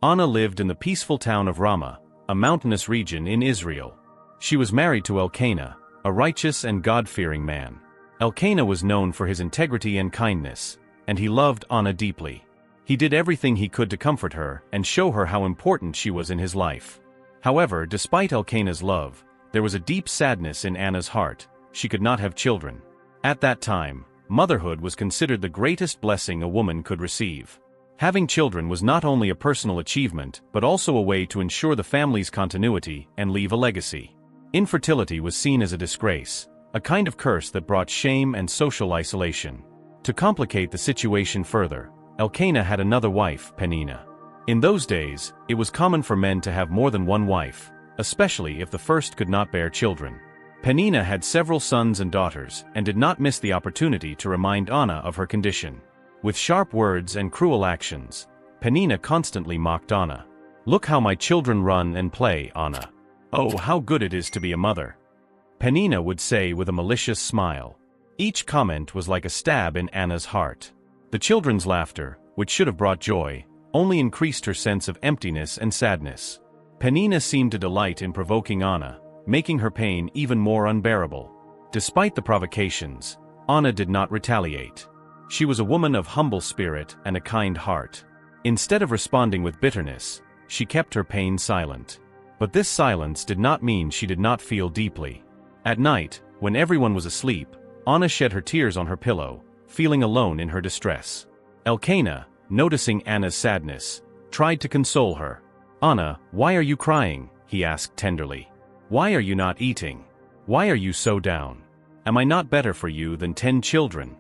Anna lived in the peaceful town of Ramah, a mountainous region in Israel. She was married to Elkanah, a righteous and God-fearing man. Elkanah was known for his integrity and kindness, and he loved Anna deeply. He did everything he could to comfort her and show her how important she was in his life. However, despite Elkanah's love, there was a deep sadness in Anna's heart. She could not have children. At that time, motherhood was considered the greatest blessing a woman could receive. Having children was not only a personal achievement but also a way to ensure the family's continuity and leave a legacy. Infertility was seen as a disgrace, a kind of curse that brought shame and social isolation. To complicate the situation further, Elkanah had another wife, Peninnah. In those days, it was common for men to have more than one wife, especially if the first could not bear children. Peninnah had several sons and daughters and did not miss the opportunity to remind Anna of her condition. With sharp words and cruel actions, Peninnah constantly mocked Anna. "Look how my children run and play, Anna. Oh, how good it is to be a mother," Peninnah would say with a malicious smile. Each comment was like a stab in Anna's heart. The children's laughter, which should have brought joy, only increased her sense of emptiness and sadness. Peninnah seemed to delight in provoking Anna, making her pain even more unbearable. Despite the provocations, Anna did not retaliate. She was a woman of humble spirit and a kind heart. Instead of responding with bitterness, she kept her pain silent. But this silence did not mean she did not feel deeply. At night, when everyone was asleep, Anna shed her tears on her pillow, feeling alone in her distress. Elkanah, noticing Anna's sadness, tried to console her. "Anna, why are you crying?" he asked tenderly. "Why are you not eating? Why are you so down? Am I not better for you than 10 children?"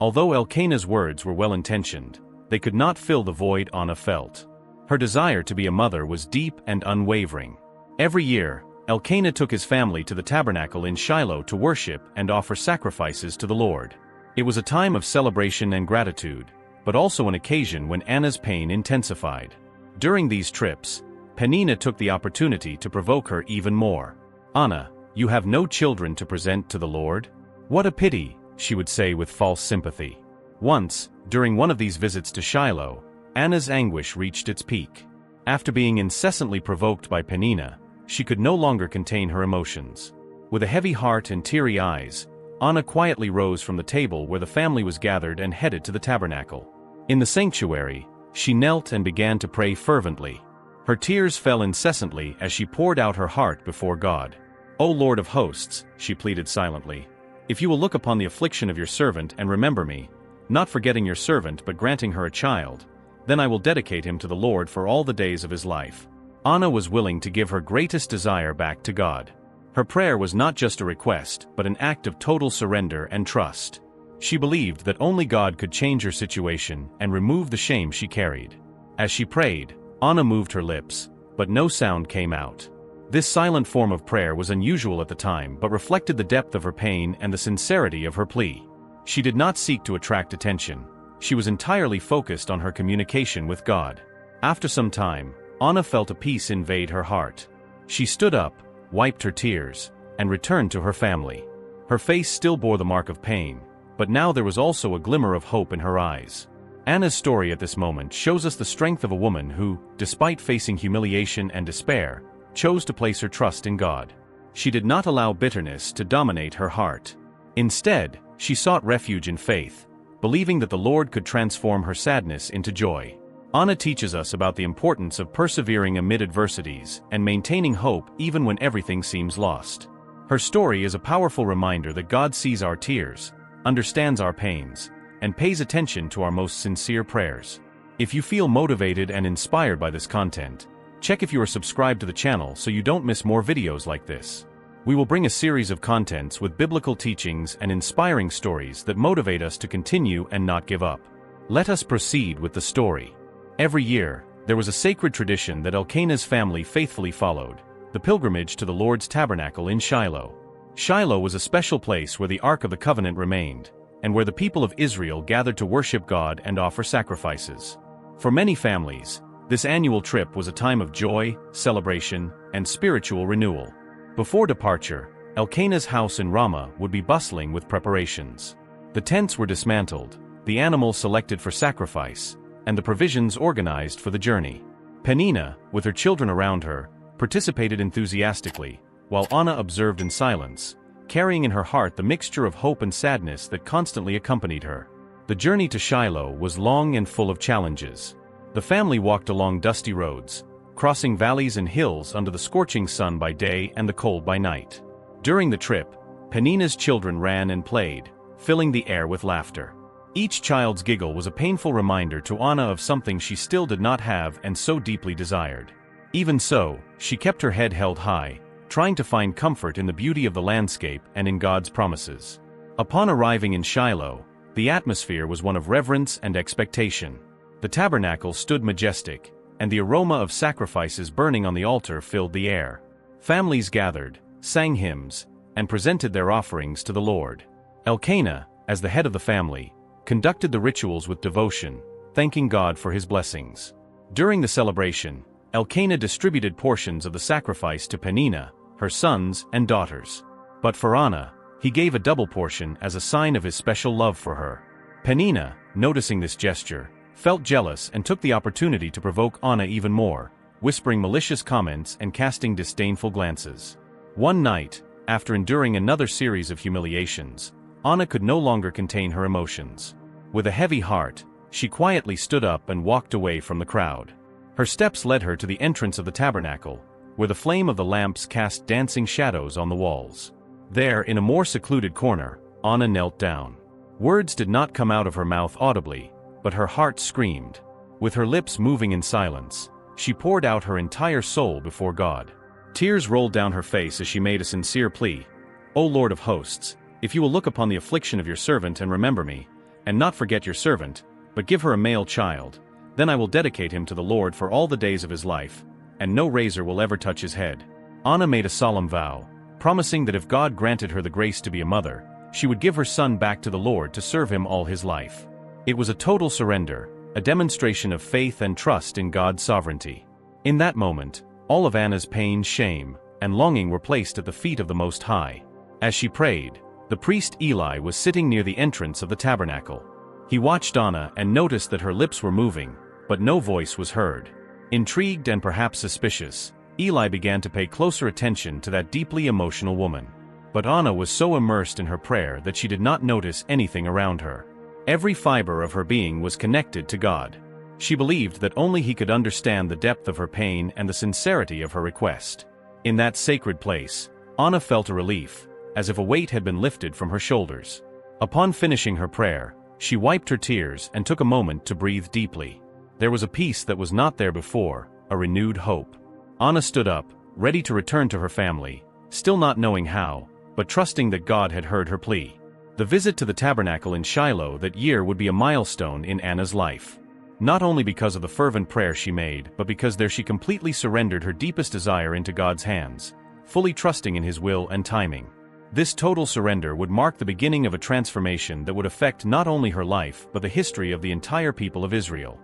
Although Elkanah's words were well-intentioned, they could not fill the void Anna felt. Her desire to be a mother was deep and unwavering. Every year, Elkanah took his family to the Tabernacle in Shiloh to worship and offer sacrifices to the Lord. It was a time of celebration and gratitude, but also an occasion when Anna's pain intensified. During these trips, Peninnah took the opportunity to provoke her even more. "Anna, you have no children to present to the Lord? What a pity," she would say with false sympathy. Once, during one of these visits to Shiloh, Anna's anguish reached its peak. After being incessantly provoked by Peninnah, she could no longer contain her emotions. With a heavy heart and teary eyes, Anna quietly rose from the table where the family was gathered and headed to the tabernacle. In the sanctuary, she knelt and began to pray fervently. Her tears fell incessantly as she poured out her heart before God. "O Lord of hosts," she pleaded silently, "if you will look upon the affliction of your servant and remember me, not forgetting your servant but granting her a child, then I will dedicate him to the Lord for all the days of his life." Anna was willing to give her greatest desire back to God. Her prayer was not just a request, but an act of total surrender and trust. She believed that only God could change her situation and remove the shame she carried. As she prayed, Anna moved her lips, but no sound came out. This silent form of prayer was unusual at the time but reflected the depth of her pain and the sincerity of her plea. She did not seek to attract attention. She was entirely focused on her communication with God. After some time, Anna felt a peace invade her heart. She stood up, wiped her tears, and returned to her family. Her face still bore the mark of pain, but now there was also a glimmer of hope in her eyes. Anna's story at this moment shows us the strength of a woman who, despite facing humiliation and despair, chose to place her trust in God. She did not allow bitterness to dominate her heart. Instead, she sought refuge in faith, believing that the Lord could transform her sadness into joy. Anna teaches us about the importance of persevering amid adversities and maintaining hope even when everything seems lost. Her story is a powerful reminder that God sees our tears, understands our pains, and pays attention to our most sincere prayers. If you feel motivated and inspired by this content, check if you are subscribed to the channel so you don't miss more videos like this. We will bring a series of contents with biblical teachings and inspiring stories that motivate us to continue and not give up. Let us proceed with the story. Every year, there was a sacred tradition that Elkanah's family faithfully followed: the pilgrimage to the Lord's Tabernacle in Shiloh. Shiloh was a special place where the Ark of the Covenant remained, and where the people of Israel gathered to worship God and offer sacrifices. For many families, this annual trip was a time of joy, celebration, and spiritual renewal. Before departure, Elkanah's house in Ramah would be bustling with preparations. The tents were dismantled, the animals selected for sacrifice, and the provisions organized for the journey. Peninnah, with her children around her, participated enthusiastically, while Anna observed in silence, carrying in her heart the mixture of hope and sadness that constantly accompanied her. The journey to Shiloh was long and full of challenges. The family walked along dusty roads, crossing valleys and hills under the scorching sun by day and the cold by night. During the trip, Peninnah's children ran and played, filling the air with laughter. Each child's giggle was a painful reminder to Anna of something she still did not have and so deeply desired. Even so, she kept her head held high, trying to find comfort in the beauty of the landscape and in God's promises. Upon arriving in Shiloh, the atmosphere was one of reverence and expectation. The tabernacle stood majestic, and the aroma of sacrifices burning on the altar filled the air. Families gathered, sang hymns, and presented their offerings to the Lord. Elkanah, as the head of the family, conducted the rituals with devotion, thanking God for his blessings. During the celebration, Elkanah distributed portions of the sacrifice to Peninnah, her sons and daughters. But for Anna, he gave a double portion as a sign of his special love for her. Peninnah, noticing this gesture, felt jealous and took the opportunity to provoke Anna even more, whispering malicious comments and casting disdainful glances. One night, after enduring another series of humiliations, Anna could no longer contain her emotions. With a heavy heart, she quietly stood up and walked away from the crowd. Her steps led her to the entrance of the tabernacle, where the flame of the lamps cast dancing shadows on the walls. There, in a more secluded corner, Anna knelt down. Words did not come out of her mouth audibly, but her heart screamed. With her lips moving in silence, she poured out her entire soul before God. Tears rolled down her face as she made a sincere plea. "O Lord of hosts, if you will look upon the affliction of your servant and remember me, and not forget your servant, but give her a male child, then I will dedicate him to the Lord for all the days of his life, and no razor will ever touch his head." Anna made a solemn vow, promising that if God granted her the grace to be a mother, she would give her son back to the Lord to serve him all his life. It was a total surrender, a demonstration of faith and trust in God's sovereignty. In that moment, all of Anna's pain, shame, and longing were placed at the feet of the Most High. As she prayed, the priest Eli was sitting near the entrance of the tabernacle. He watched Anna and noticed that her lips were moving, but no voice was heard. Intrigued and perhaps suspicious, Eli began to pay closer attention to that deeply emotional woman. But Anna was so immersed in her prayer that she did not notice anything around her. Every fiber of her being was connected to God. She believed that only He could understand the depth of her pain and the sincerity of her request. In that sacred place, Anna felt a relief, as if a weight had been lifted from her shoulders. Upon finishing her prayer, she wiped her tears and took a moment to breathe deeply. There was a peace that was not there before, a renewed hope. Anna stood up, ready to return to her family, still not knowing how, but trusting that God had heard her plea. The visit to the tabernacle in Shiloh that year would be a milestone in Anna's life. Not only because of the fervent prayer she made, but because there she completely surrendered her deepest desire into God's hands, fully trusting in His will and timing. This total surrender would mark the beginning of a transformation that would affect not only her life but the history of the entire people of Israel.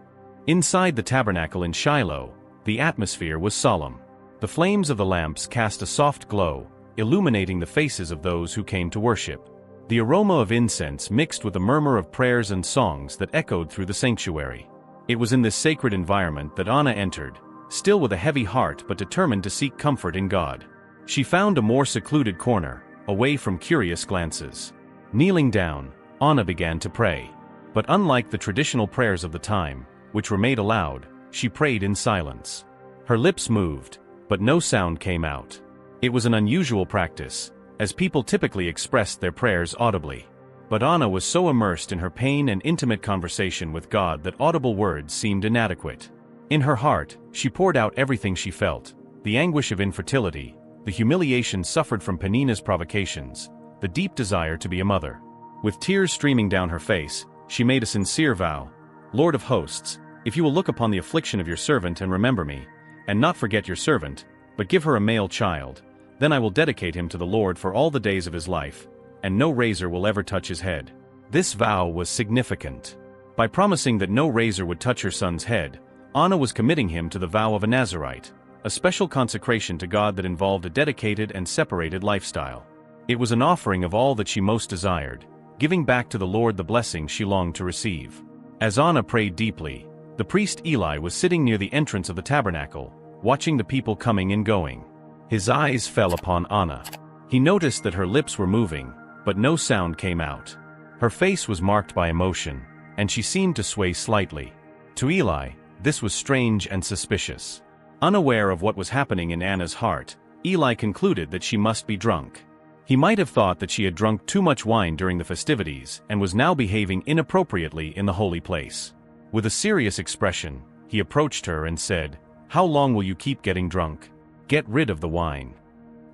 Inside the tabernacle in Shiloh, the atmosphere was solemn. The flames of the lamps cast a soft glow, illuminating the faces of those who came to worship. The aroma of incense mixed with the murmur of prayers and songs that echoed through the sanctuary. It was in this sacred environment that Anna entered, still with a heavy heart but determined to seek comfort in God. She found a more secluded corner, away from curious glances. Kneeling down, Anna began to pray. But unlike the traditional prayers of the time, which were made aloud, she prayed in silence. Her lips moved, but no sound came out. It was an unusual practice, as people typically expressed their prayers audibly. But Anna was so immersed in her pain and intimate conversation with God that audible words seemed inadequate. In her heart, she poured out everything she felt: the anguish of infertility, the humiliation suffered from Peninnah's provocations, the deep desire to be a mother. With tears streaming down her face, she made a sincere vow: "Lord of hosts, if you will look upon the affliction of your servant and remember me, and not forget your servant, but give her a male child, then I will dedicate him to the Lord for all the days of his life, and no razor will ever touch his head." This vow was significant. By promising that no razor would touch her son's head, Anna was committing him to the vow of a Nazirite, a special consecration to God that involved a dedicated and separated lifestyle. It was an offering of all that she most desired, giving back to the Lord the blessing she longed to receive. As Anna prayed deeply, The priest Eli was sitting near the entrance of the tabernacle, watching the people coming and going. His eyes fell upon Anna. He noticed that her lips were moving, but no sound came out. Her face was marked by emotion, and she seemed to sway slightly. To Eli, this was strange and suspicious. Unaware of what was happening in Anna's heart, Eli concluded that she must be drunk. He might have thought that she had drunk too much wine during the festivities and was now behaving inappropriately in the holy place. With a serious expression, he approached her and said, "How long will you keep getting drunk? Get rid of the wine."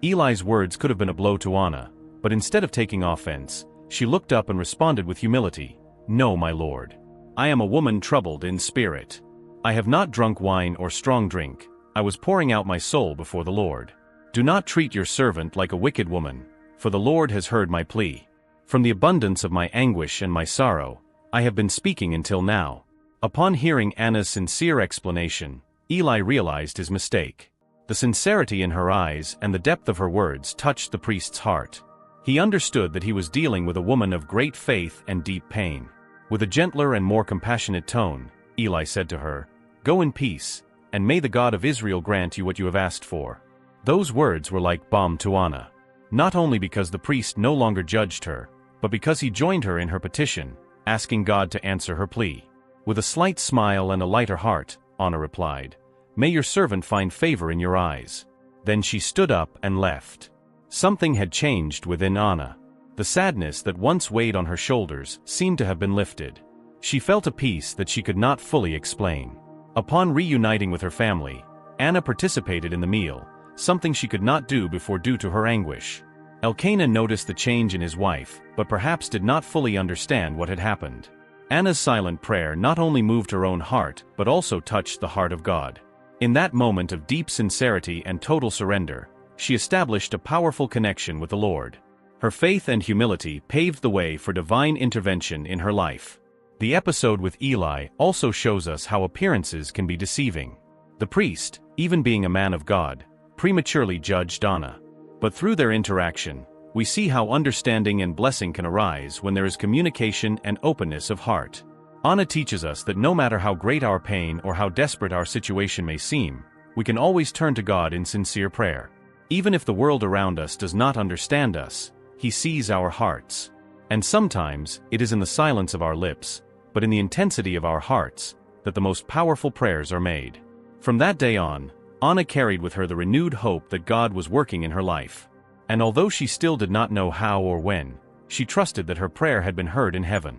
Eli's words could have been a blow to Anna, but instead of taking offense, she looked up and responded with humility, "No, my lord. I am a woman troubled in spirit. I have not drunk wine or strong drink. I was pouring out my soul before the Lord. Do not treat your servant like a wicked woman, for the Lord has heard my plea. From the abundance of my anguish and my sorrow, I have been speaking until now." Upon hearing Anna's sincere explanation, Eli realized his mistake. The sincerity in her eyes and the depth of her words touched the priest's heart. He understood that he was dealing with a woman of great faith and deep pain. With a gentler and more compassionate tone, Eli said to her, "Go in peace, and may the God of Israel grant you what you have asked for." Those words were like balm to Anna, not only because the priest no longer judged her, but because he joined her in her petition, asking God to answer her plea. With a slight smile and a lighter heart, Anna replied, "May your servant find favor in your eyes." Then she stood up and left. Something had changed within Anna. The sadness that once weighed on her shoulders seemed to have been lifted. She felt a peace that she could not fully explain. Upon reuniting with her family, Anna participated in the meal, something she could not do before due to her anguish. Elkanah noticed the change in his wife, but perhaps did not fully understand what had happened. Anna's silent prayer not only moved her own heart, but also touched the heart of God. In that moment of deep sincerity and total surrender, she established a powerful connection with the Lord. Her faith and humility paved the way for divine intervention in her life. The episode with Eli also shows us how appearances can be deceiving. The priest, even being a man of God, prematurely judged Anna. But through their interaction, we see how understanding and blessing can arise when there is communication and openness of heart. Anna teaches us that no matter how great our pain or how desperate our situation may seem, we can always turn to God in sincere prayer. Even if the world around us does not understand us, He sees our hearts. And sometimes, it is in the silence of our lips, but in the intensity of our hearts, that the most powerful prayers are made. From that day on, Anna carried with her the renewed hope that God was working in her life. And although she still did not know how or when, she trusted that her prayer had been heard in heaven.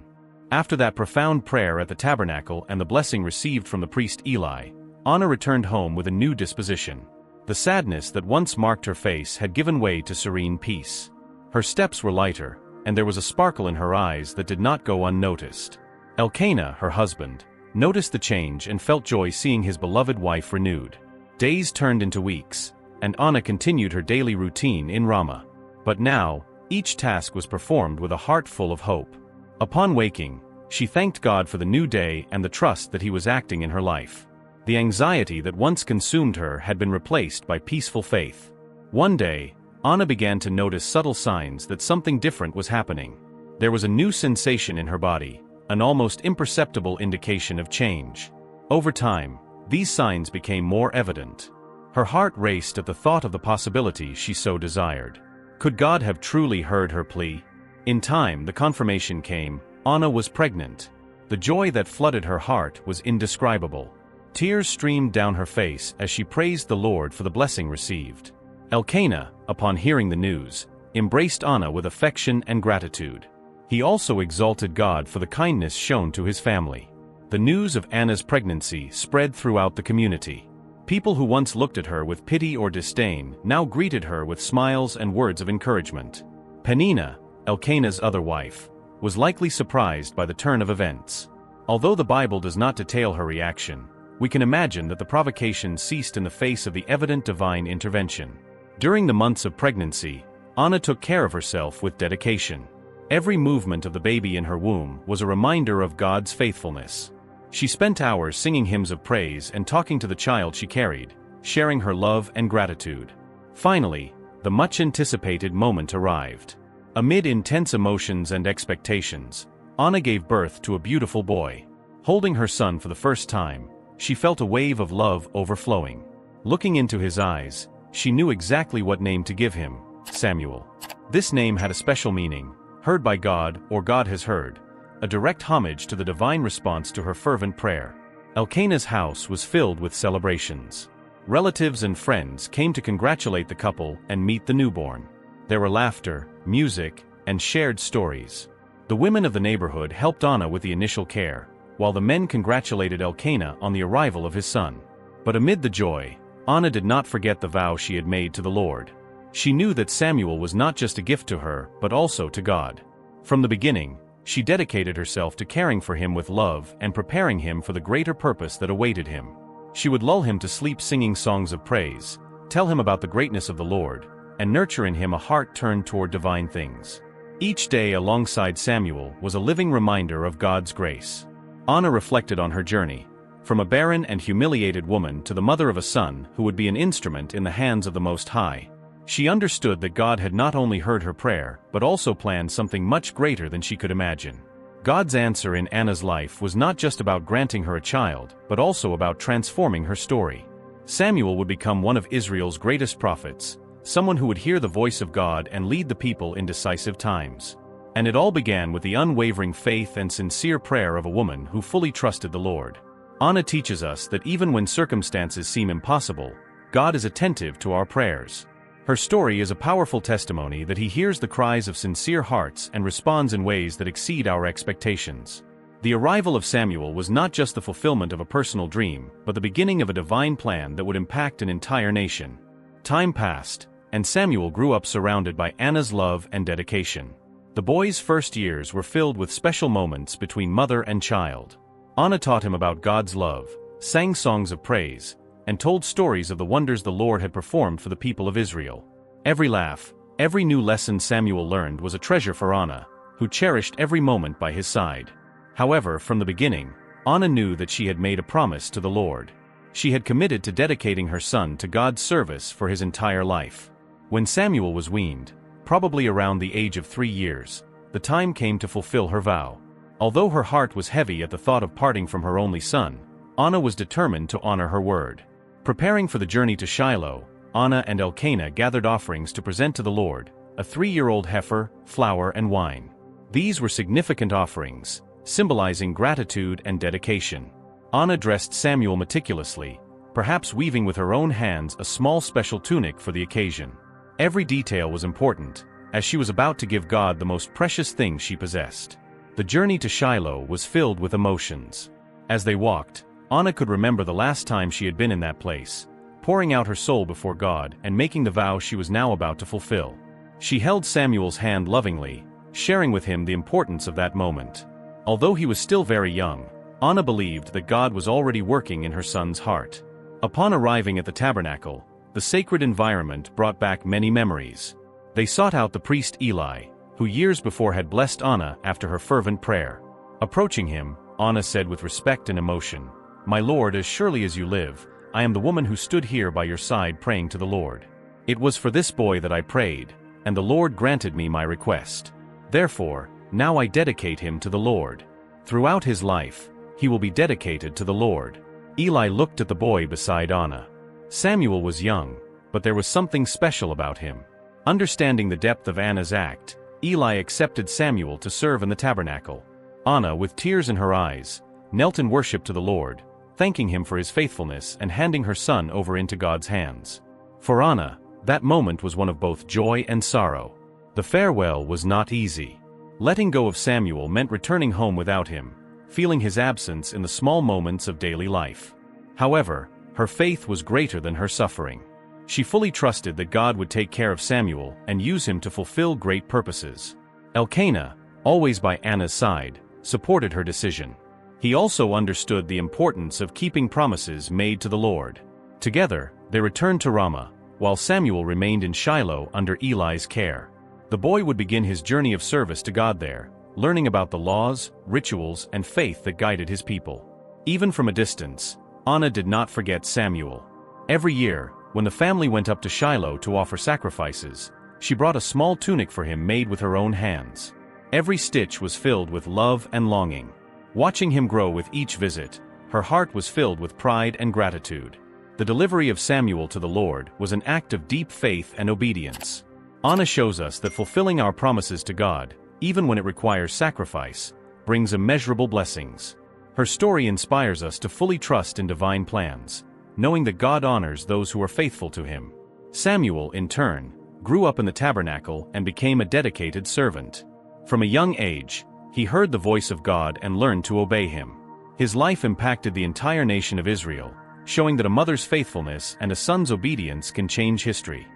After that profound prayer at the tabernacle and the blessing received from the priest Eli, Anna returned home with a new disposition. The sadness that once marked her face had given way to serene peace. Her steps were lighter, and there was a sparkle in her eyes that did not go unnoticed. Elkanah, her husband, noticed the change and felt joy seeing his beloved wife renewed. Days turned into weeks, and Anna continued her daily routine in Ramah. But now, each task was performed with a heart full of hope. Upon waking, she thanked God for the new day and the trust that He was acting in her life. The anxiety that once consumed her had been replaced by peaceful faith. One day, Anna began to notice subtle signs that something different was happening. There was a new sensation in her body, an almost imperceptible indication of change. Over time, these signs became more evident. Her heart raced at the thought of the possibility she so desired. Could God have truly heard her plea? In time, the confirmation came: Anna was pregnant. The joy that flooded her heart was indescribable. Tears streamed down her face as she praised the Lord for the blessing received. Elkanah, upon hearing the news, embraced Anna with affection and gratitude. He also exalted God for the kindness shown to his family. The news of Anna's pregnancy spread throughout the community. People who once looked at her with pity or disdain now greeted her with smiles and words of encouragement. Peninnah, Elkanah's other wife, was likely surprised by the turn of events. Although the Bible does not detail her reaction, we can imagine that the provocation ceased in the face of the evident divine intervention. During the months of pregnancy, Anna took care of herself with dedication. Every movement of the baby in her womb was a reminder of God's faithfulness. She spent hours singing hymns of praise and talking to the child she carried, sharing her love and gratitude. Finally, the much-anticipated moment arrived. Amid intense emotions and expectations, Anna gave birth to a beautiful boy. Holding her son for the first time, she felt a wave of love overflowing. Looking into his eyes, she knew exactly what name to give him: Samuel. This name had a special meaning, heard by God or God has heard, a direct homage to the divine response to her fervent prayer. Elkanah's house was filled with celebrations. Relatives and friends came to congratulate the couple and meet the newborn. There were laughter, music, and shared stories. The women of the neighborhood helped Anna with the initial care, while the men congratulated Elkanah on the arrival of his son. But amid the joy, Anna did not forget the vow she had made to the Lord. She knew that Samuel was not just a gift to her, but also to God. From the beginning, she dedicated herself to caring for him with love and preparing him for the greater purpose that awaited him. She would lull him to sleep singing songs of praise, tell him about the greatness of the Lord, and nurture in him a heart turned toward divine things. Each day alongside Samuel was a living reminder of God's grace. Anna reflected on her journey, from a barren and humiliated woman to the mother of a son who would be an instrument in the hands of the Most High. She understood that God had not only heard her prayer, but also planned something much greater than she could imagine. God's answer in Anna's life was not just about granting her a child, but also about transforming her story. Samuel would become one of Israel's greatest prophets, someone who would hear the voice of God and lead the people in decisive times. And it all began with the unwavering faith and sincere prayer of a woman who fully trusted the Lord. Anna teaches us that even when circumstances seem impossible, God is attentive to our prayers. Her story is a powerful testimony that He hears the cries of sincere hearts and responds in ways that exceed our expectations. The arrival of Samuel was not just the fulfillment of a personal dream, but the beginning of a divine plan that would impact an entire nation. Time passed, and Samuel grew up surrounded by Anna's love and dedication. The boy's first years were filled with special moments between mother and child. Anna taught him about God's love, sang songs of praise, and told stories of the wonders the Lord had performed for the people of Israel. Every laugh, every new lesson Samuel learned was a treasure for Anna, who cherished every moment by his side. However, from the beginning, Anna knew that she had made a promise to the Lord. She had committed to dedicating her son to God's service for his entire life. When Samuel was weaned, probably around the age of 3 years, the time came to fulfill her vow. Although her heart was heavy at the thought of parting from her only son, Anna was determined to honor her word. Preparing for the journey to Shiloh, Anna and Elkanah gathered offerings to present to the Lord, a 3-year-old heifer, flour and wine. These were significant offerings, symbolizing gratitude and dedication. Anna dressed Samuel meticulously, perhaps weaving with her own hands a small special tunic for the occasion. Every detail was important, as she was about to give God the most precious thing she possessed. The journey to Shiloh was filled with emotions. As they walked, Anna could remember the last time she had been in that place, pouring out her soul before God and making the vow she was now about to fulfill. She held Samuel's hand lovingly, sharing with him the importance of that moment. Although he was still very young, Anna believed that God was already working in her son's heart. Upon arriving at the Tabernacle, the sacred environment brought back many memories. They sought out the priest Eli, who years before had blessed Anna after her fervent prayer. Approaching him, Anna said with respect and emotion, "My Lord, as surely as you live, I am the woman who stood here by your side praying to the Lord. It was for this boy that I prayed, and the Lord granted me my request. Therefore, now I dedicate him to the Lord. Throughout his life, he will be dedicated to the Lord." Eli looked at the boy beside Anna. Samuel was young, but there was something special about him. Understanding the depth of Anna's act, Eli accepted Samuel to serve in the tabernacle. Anna, with tears in her eyes, knelt in worship to the Lord, thanking him for his faithfulness and handing her son over into God's hands. For Anna, that moment was one of both joy and sorrow. The farewell was not easy. Letting go of Samuel meant returning home without him, feeling his absence in the small moments of daily life. However, her faith was greater than her suffering. She fully trusted that God would take care of Samuel and use him to fulfill great purposes. Elkanah, always by Anna's side, supported her decision. He also understood the importance of keeping promises made to the Lord. Together, they returned to Ramah, while Samuel remained in Shiloh under Eli's care. The boy would begin his journey of service to God there, learning about the laws, rituals, and faith that guided his people. Even from a distance, Anna did not forget Samuel. Every year, when the family went up to Shiloh to offer sacrifices, she brought a small tunic for him made with her own hands. Every stitch was filled with love and longing. Watching him grow with each visit, her heart was filled with pride and gratitude. The delivery of Samuel to the Lord was an act of deep faith and obedience. Anna shows us that fulfilling our promises to God, even when it requires sacrifice, brings immeasurable blessings. Her story inspires us to fully trust in divine plans, knowing that God honors those who are faithful to him. Samuel, in turn, grew up in the tabernacle and became a dedicated servant. From a young age, he heard the voice of God and learned to obey him. His life impacted the entire nation of Israel, showing that a mother's faithfulness and a son's obedience can change history.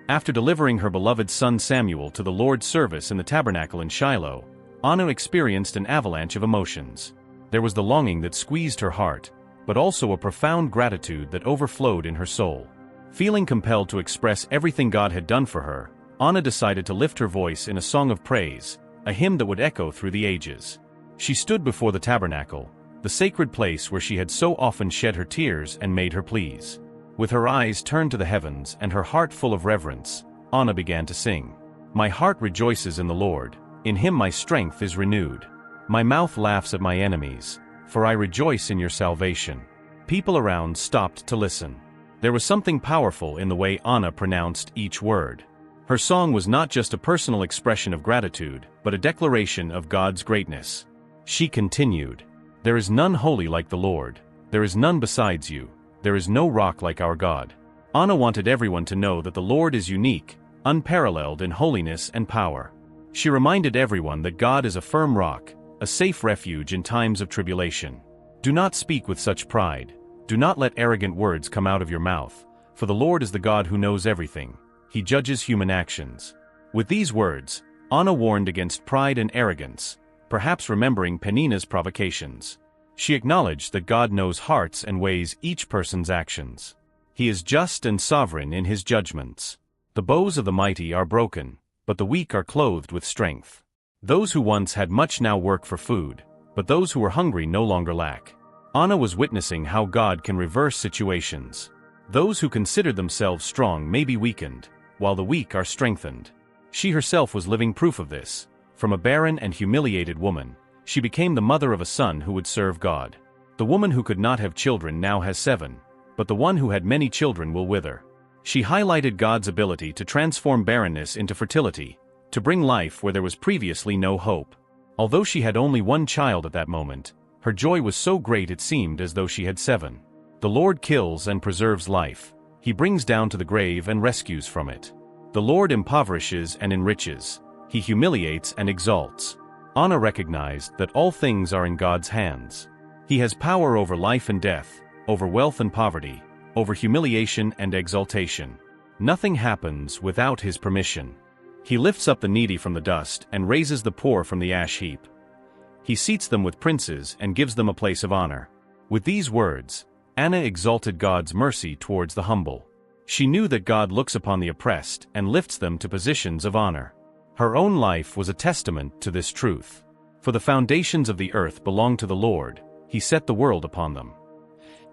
After delivering her beloved son Samuel to the Lord's service in the tabernacle in Shiloh, Anna experienced an avalanche of emotions. There was the longing that squeezed her heart, but also a profound gratitude that overflowed in her soul. Feeling compelled to express everything God had done for her, Anna decided to lift her voice in a song of praise, a hymn that would echo through the ages. She stood before the tabernacle, the sacred place where she had so often shed her tears and made her pleas. With her eyes turned to the heavens and her heart full of reverence, Anna began to sing. My heart rejoices in the Lord, in him my strength is renewed. My mouth laughs at my enemies, for I rejoice in your salvation. People around stopped to listen. There was something powerful in the way Anna pronounced each word. Her song was not just a personal expression of gratitude, but a declaration of God's greatness. She continued, There is none holy like the Lord, there is none besides you, there is no rock like our God. Anna wanted everyone to know that the Lord is unique, unparalleled in holiness and power. She reminded everyone that God is a firm rock, a safe refuge in times of tribulation. Do not speak with such pride. Do not let arrogant words come out of your mouth, for the Lord is the God who knows everything. He judges human actions. With these words, Anna warned against pride and arrogance, perhaps remembering Peninnah's provocations. She acknowledged that God knows hearts and weighs each person's actions. He is just and sovereign in his judgments. The bows of the mighty are broken, but the weak are clothed with strength. Those who once had much now work for food, but those who were hungry no longer lack. Anna was witnessing how God can reverse situations. Those who considered themselves strong may be weakened, while the weak are strengthened. She herself was living proof of this. From a barren and humiliated woman, she became the mother of a son who would serve God. The woman who could not have children now has 7, but the one who had many children will wither. She highlighted God's ability to transform barrenness into fertility, to bring life where there was previously no hope. Although she had only 1 child at that moment, her joy was so great it seemed as though she had 7. The Lord kills and preserves life. He brings down to the grave and rescues from it. The Lord impoverishes and enriches. He humiliates and exalts. Anna recognized that all things are in God's hands. He has power over life and death, over wealth and poverty, over humiliation and exaltation. Nothing happens without his permission. He lifts up the needy from the dust and raises the poor from the ash heap. He seats them with princes and gives them a place of honor. With these words, Anna exalted God's mercy towards the humble. She knew that God looks upon the oppressed and lifts them to positions of honor. Her own life was a testament to this truth. For the foundations of the earth belong to the Lord, he set the world upon them.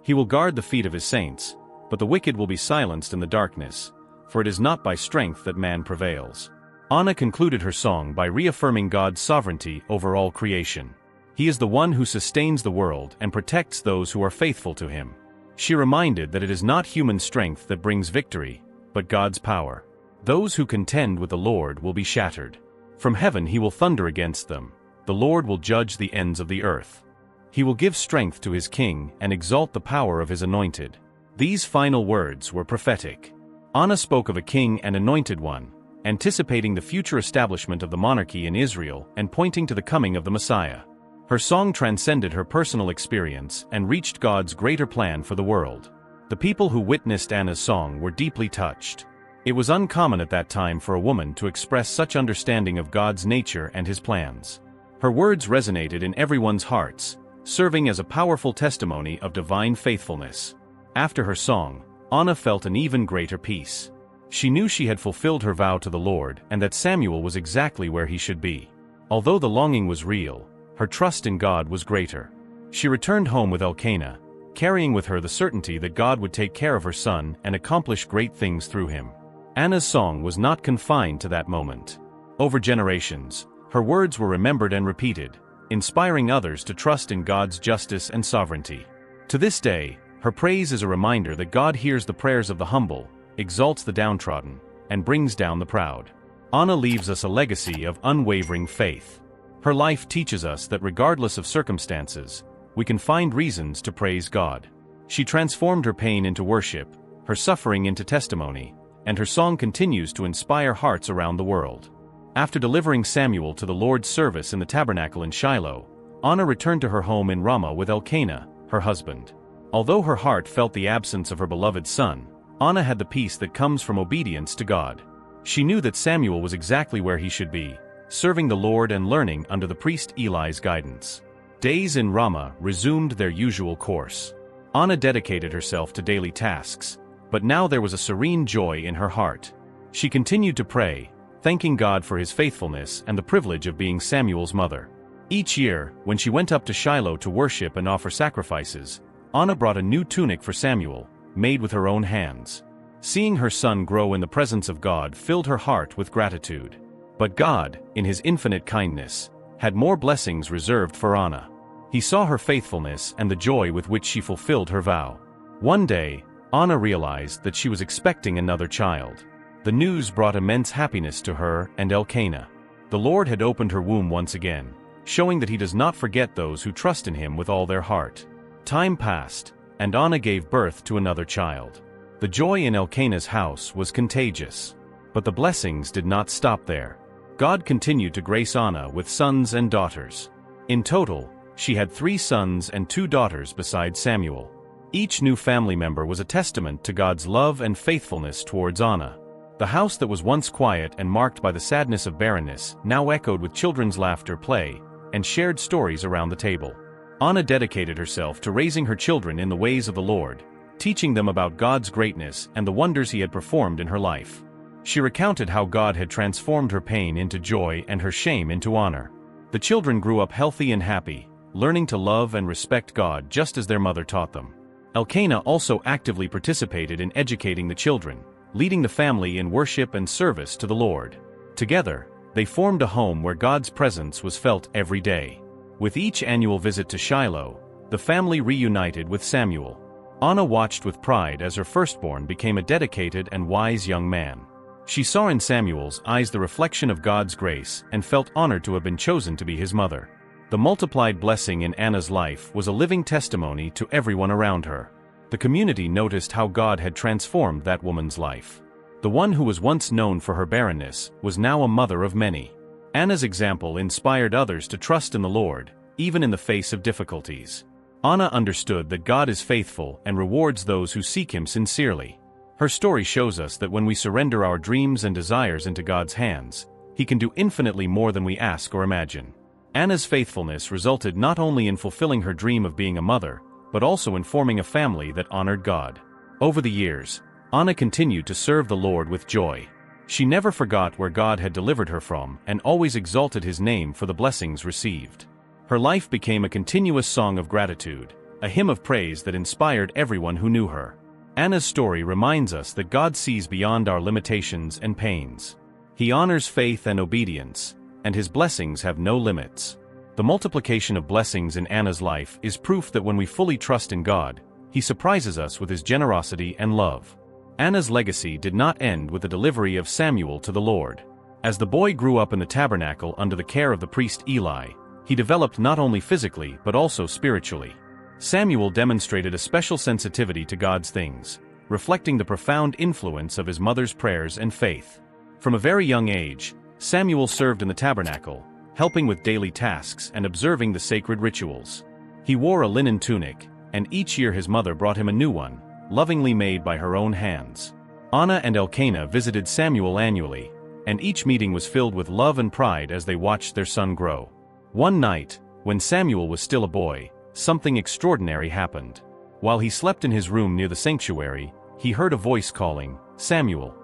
He will guard the feet of his saints, but the wicked will be silenced in the darkness, for it is not by strength that man prevails. Anna concluded her song by reaffirming God's sovereignty over all creation. He is the one who sustains the world and protects those who are faithful to him. She reminded that it is not human strength that brings victory, but God's power. Those who contend with the Lord will be shattered. From heaven he will thunder against them. The Lord will judge the ends of the earth. He will give strength to his king and exalt the power of his anointed. These final words were prophetic. Anna spoke of a king and anointed one, anticipating the future establishment of the monarchy in Israel and pointing to the coming of the Messiah. Her song transcended her personal experience and reached God's greater plan for the world. The people who witnessed Anna's song were deeply touched. It was uncommon at that time for a woman to express such understanding of God's nature and his plans. Her words resonated in everyone's hearts, serving as a powerful testimony of divine faithfulness. After her song, Anna felt an even greater peace. She knew she had fulfilled her vow to the Lord and that Samuel was exactly where he should be. Although the longing was real, her trust in God was greater. She returned home with Elkanah, carrying with her the certainty that God would take care of her son and accomplish great things through him. Anna's song was not confined to that moment. Over generations, her words were remembered and repeated, inspiring others to trust in God's justice and sovereignty. To this day, her praise is a reminder that God hears the prayers of the humble, exalts the downtrodden, and brings down the proud. Anna leaves us a legacy of unwavering faith. Her life teaches us that regardless of circumstances, we can find reasons to praise God. She transformed her pain into worship, her suffering into testimony, and her song continues to inspire hearts around the world. After delivering Samuel to the Lord's service in the Tabernacle in Shiloh, Anna returned to her home in Ramah with Elkanah, her husband. Although her heart felt the absence of her beloved son, Anna had the peace that comes from obedience to God. She knew that Samuel was exactly where he should be, serving the Lord and learning under the priest Eli's guidance. Days in Ramah resumed their usual course. Anna dedicated herself to daily tasks, but now there was a serene joy in her heart. She continued to pray, thanking God for his faithfulness and the privilege of being Samuel's mother. Each year, when she went up to Shiloh to worship and offer sacrifices, Anna brought a new tunic for Samuel, made with her own hands. Seeing her son grow in the presence of God filled her heart with gratitude. But God, in his infinite kindness, had more blessings reserved for Anna. He saw her faithfulness and the joy with which she fulfilled her vow. One day, Anna realized that she was expecting another child. The news brought immense happiness to her and Elkanah. The Lord had opened her womb once again, showing that he does not forget those who trust in him with all their heart. Time passed, and Anna gave birth to another child. The joy in Elkanah's house was contagious. But the blessings did not stop there. God continued to grace Anna with sons and daughters. In total, she had 3 sons and 2 daughters besides Samuel. Each new family member was a testament to God's love and faithfulness towards Anna. The house that was once quiet and marked by the sadness of barrenness now echoed with children's laughter, play, and shared stories around the table. Anna dedicated herself to raising her children in the ways of the Lord, teaching them about God's greatness and the wonders he had performed in her life. She recounted how God had transformed her pain into joy and her shame into honor. The children grew up healthy and happy, learning to love and respect God just as their mother taught them. Elkanah also actively participated in educating the children, leading the family in worship and service to the Lord. Together, they formed a home where God's presence was felt every day. With each annual visit to Shiloh, the family reunited with Samuel. Anna watched with pride as her firstborn became a dedicated and wise young man. She saw in Samuel's eyes the reflection of God's grace and felt honored to have been chosen to be his mother. The multiplied blessing in Anna's life was a living testimony to everyone around her. The community noticed how God had transformed that woman's life. The one who was once known for her barrenness was now a mother of many. Anna's example inspired others to trust in the Lord, even in the face of difficulties. Anna understood that God is faithful and rewards those who seek him sincerely. Her story shows us that when we surrender our dreams and desires into God's hands, he can do infinitely more than we ask or imagine. Anna's faithfulness resulted not only in fulfilling her dream of being a mother, but also in forming a family that honored God. Over the years, Anna continued to serve the Lord with joy. She never forgot where God had delivered her from and always exalted his name for the blessings received. Her life became a continuous song of gratitude, a hymn of praise that inspired everyone who knew her. Anna's story reminds us that God sees beyond our limitations and pains. He honors faith and obedience, and his blessings have no limits. The multiplication of blessings in Anna's life is proof that when we fully trust in God, he surprises us with his generosity and love. Anna's legacy did not end with the delivery of Samuel to the Lord. As the boy grew up in the tabernacle under the care of the priest Eli, he developed not only physically but also spiritually. Samuel demonstrated a special sensitivity to God's things, reflecting the profound influence of his mother's prayers and faith. From a very young age, Samuel served in the tabernacle, helping with daily tasks and observing the sacred rituals. He wore a linen tunic, and each year his mother brought him a new one, lovingly made by her own hands. Anna and Elkanah visited Samuel annually, and each meeting was filled with love and pride as they watched their son grow. One night, when Samuel was still a boy, something extraordinary happened. While he slept in his room near the sanctuary, he heard a voice calling, "Samuel."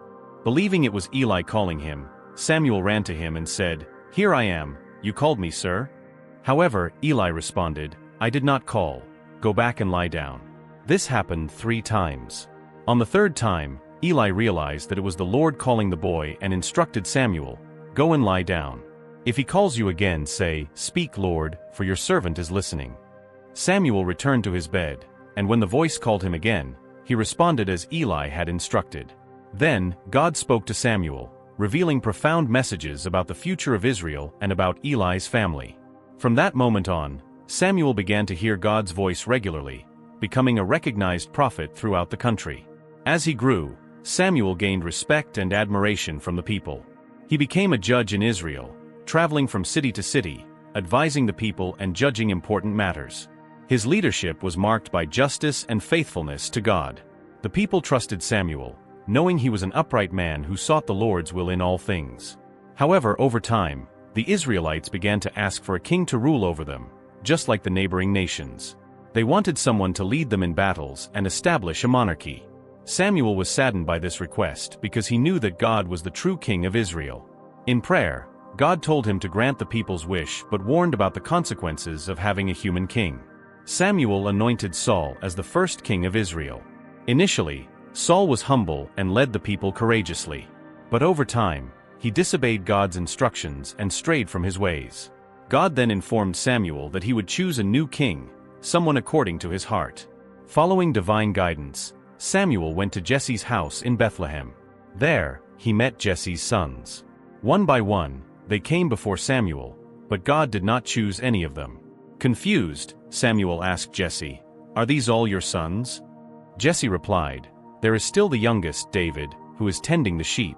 Believing it was Eli calling him, Samuel ran to him and said, "Here I am, you called me, sir?" However, Eli responded, "I did not call. Go back and lie down." This happened 3 times. On the 3rd time, Eli realized that it was the Lord calling the boy and instructed Samuel, "Go and lie down." If he calls you again, say, 'Speak, Lord, for your servant is listening.'" Samuel returned to his bed, and when the voice called him again, he responded as Eli had instructed. Then, God spoke to Samuel, revealing profound messages about the future of Israel and about Eli's family. From that moment on, Samuel began to hear God's voice regularly, becoming a recognized prophet throughout the country. As he grew, Samuel gained respect and admiration from the people. He became a judge in Israel, traveling from city to city, advising the people and judging important matters. His leadership was marked by justice and faithfulness to God. The people trusted Samuel, knowing he was an upright man who sought the Lord's will in all things. However, over time, the Israelites began to ask for a king to rule over them, just like the neighboring nations. They wanted someone to lead them in battles and establish a monarchy. Samuel was saddened by this request because he knew that God was the true king of Israel. In prayer, God told him to grant the people's wish but warned about the consequences of having a human king. Samuel anointed Saul as the first king of Israel. Initially, Saul was humble and led the people courageously. But over time, he disobeyed God's instructions and strayed from his ways. God then informed Samuel that he would choose a new king, someone according to his heart. Following divine guidance, Samuel went to Jesse's house in Bethlehem. There, he met Jesse's sons. One by one, they came before Samuel, but God did not choose any of them. Confused, Samuel asked Jesse, "Are these all your sons?" Jesse replied, "There is still the youngest, David, who is tending the sheep."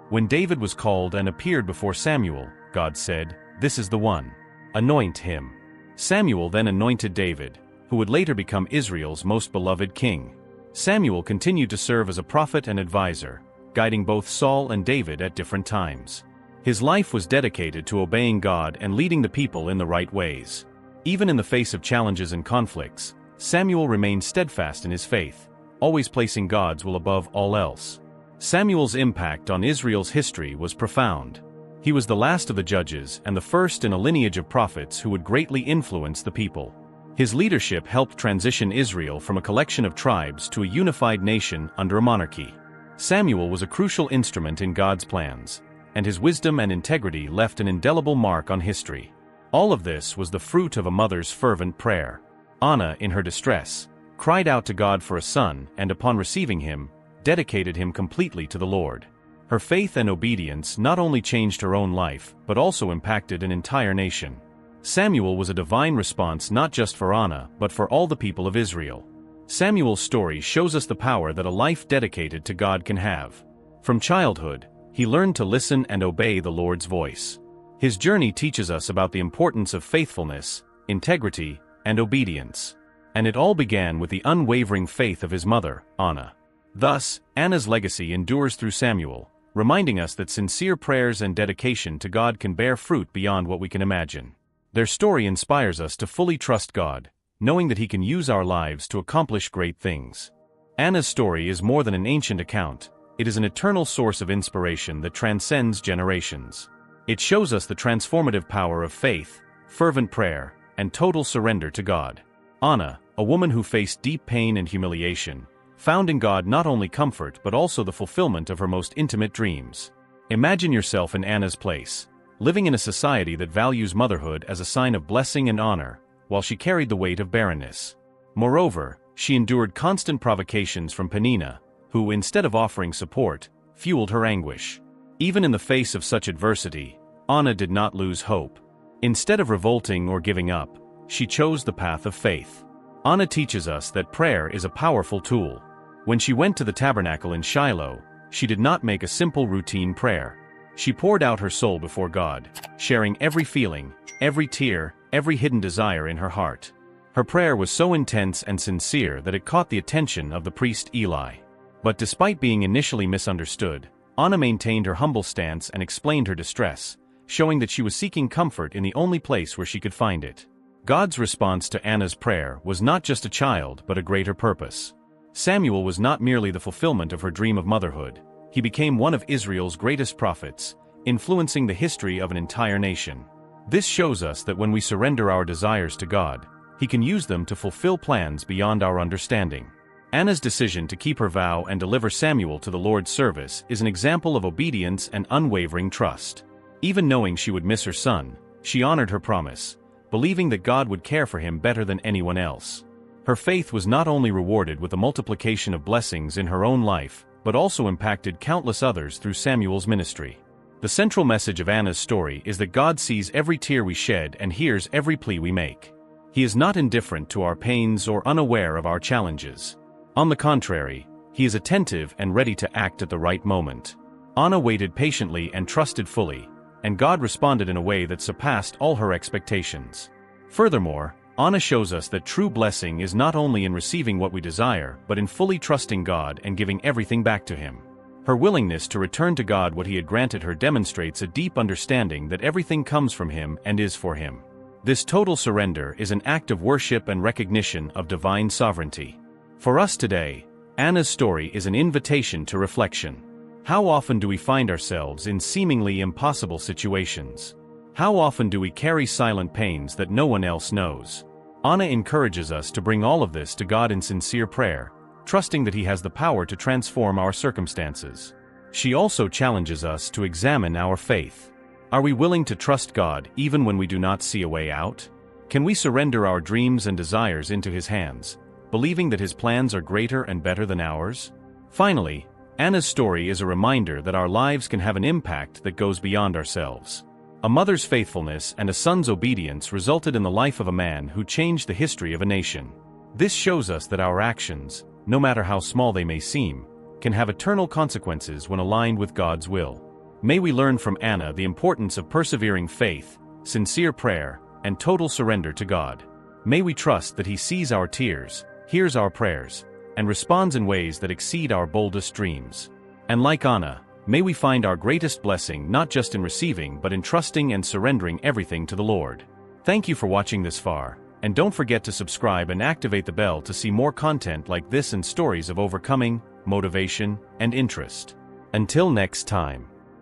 When David was called and appeared before Samuel, God said, "This is the one. Anoint him." Samuel then anointed David, who would later become Israel's most beloved king. Samuel continued to serve as a prophet and advisor, guiding both Saul and David at different times. His life was dedicated to obeying God and leading the people in the right ways. Even in the face of challenges and conflicts, Samuel remained steadfast in his faith, always placing God's will above all else. Samuel's impact on Israel's history was profound. He was the last of the judges and the first in a lineage of prophets who would greatly influence the people. His leadership helped transition Israel from a collection of tribes to a unified nation under a monarchy. Samuel was a crucial instrument in God's plans, and his wisdom and integrity left an indelible mark on history. All of this was the fruit of a mother's fervent prayer. Anna, in her distress, cried out to God for a son and upon receiving him, dedicated him completely to the Lord. Her faith and obedience not only changed her own life but also impacted an entire nation. Samuel was a divine response not just for Anna but for all the people of Israel. Samuel's story shows us the power that a life dedicated to God can have. From childhood, he learned to listen and obey the Lord's voice. His journey teaches us about the importance of faithfulness, integrity, and obedience. And it all began with the unwavering faith of his mother, Anna. Thus, Anna's legacy endures through Samuel, reminding us that sincere prayers and dedication to God can bear fruit beyond what we can imagine. Their story inspires us to fully trust God, knowing that He can use our lives to accomplish great things. Anna's story is more than an ancient account, it is an eternal source of inspiration that transcends generations. It shows us the transformative power of faith, fervent prayer, and total surrender to God. Anna, a woman who faced deep pain and humiliation, found in God not only comfort but also the fulfillment of her most intimate dreams. Imagine yourself in Anna's place, living in a society that values motherhood as a sign of blessing and honor, while she carried the weight of barrenness. Moreover, she endured constant provocations from Peninnah, who, instead of offering support, fueled her anguish. Even in the face of such adversity, Anna did not lose hope. Instead of revolting or giving up, she chose the path of faith. Anna teaches us that prayer is a powerful tool. When she went to the Tabernacle in Shiloh, she did not make a simple routine prayer. She poured out her soul before God, sharing every feeling, every tear, every hidden desire in her heart. Her prayer was so intense and sincere that it caught the attention of the priest Eli. But despite being initially misunderstood, Anna maintained her humble stance and explained her distress, showing that she was seeking comfort in the only place where she could find it. God's response to Anna's prayer was not just a child but a greater purpose. Samuel was not merely the fulfillment of her dream of motherhood, he became one of Israel's greatest prophets, influencing the history of an entire nation. This shows us that when we surrender our desires to God, He can use them to fulfill plans beyond our understanding. Anna's decision to keep her vow and deliver Samuel to the Lord's service is an example of obedience and unwavering trust. Even knowing she would miss her son, she honored her promise, believing that God would care for him better than anyone else. Her faith was not only rewarded with a multiplication of blessings in her own life, but also impacted countless others through Samuel's ministry. The central message of Anna's story is that God sees every tear we shed and hears every plea we make. He is not indifferent to our pains or unaware of our challenges. On the contrary, He is attentive and ready to act at the right moment. Anna waited patiently and trusted fully, and God responded in a way that surpassed all her expectations. Furthermore, Anna shows us that true blessing is not only in receiving what we desire, but in fully trusting God and giving everything back to Him. Her willingness to return to God what He had granted her demonstrates a deep understanding that everything comes from Him and is for Him. This total surrender is an act of worship and recognition of divine sovereignty. For us today, Anna's story is an invitation to reflection. How often do we find ourselves in seemingly impossible situations? How often do we carry silent pains that no one else knows? Anna encourages us to bring all of this to God in sincere prayer, trusting that He has the power to transform our circumstances. She also challenges us to examine our faith. Are we willing to trust God even when we do not see a way out? Can we surrender our dreams and desires into His hands, believing that His plans are greater and better than ours? Finally, Anna's story is a reminder that our lives can have an impact that goes beyond ourselves. A mother's faithfulness and a son's obedience resulted in the life of a man who changed the history of a nation. This shows us that our actions, no matter how small they may seem, can have eternal consequences when aligned with God's will. May we learn from Anna the importance of persevering faith, sincere prayer, and total surrender to God. May we trust that He sees our tears, hears our prayers, and responds in ways that exceed our boldest dreams. And like Anna, may we find our greatest blessing not just in receiving but in trusting and surrendering everything to the Lord. Thank you for watching this far, and don't forget to subscribe and activate the bell to see more content like this and stories of overcoming, motivation, and interest. Until next time.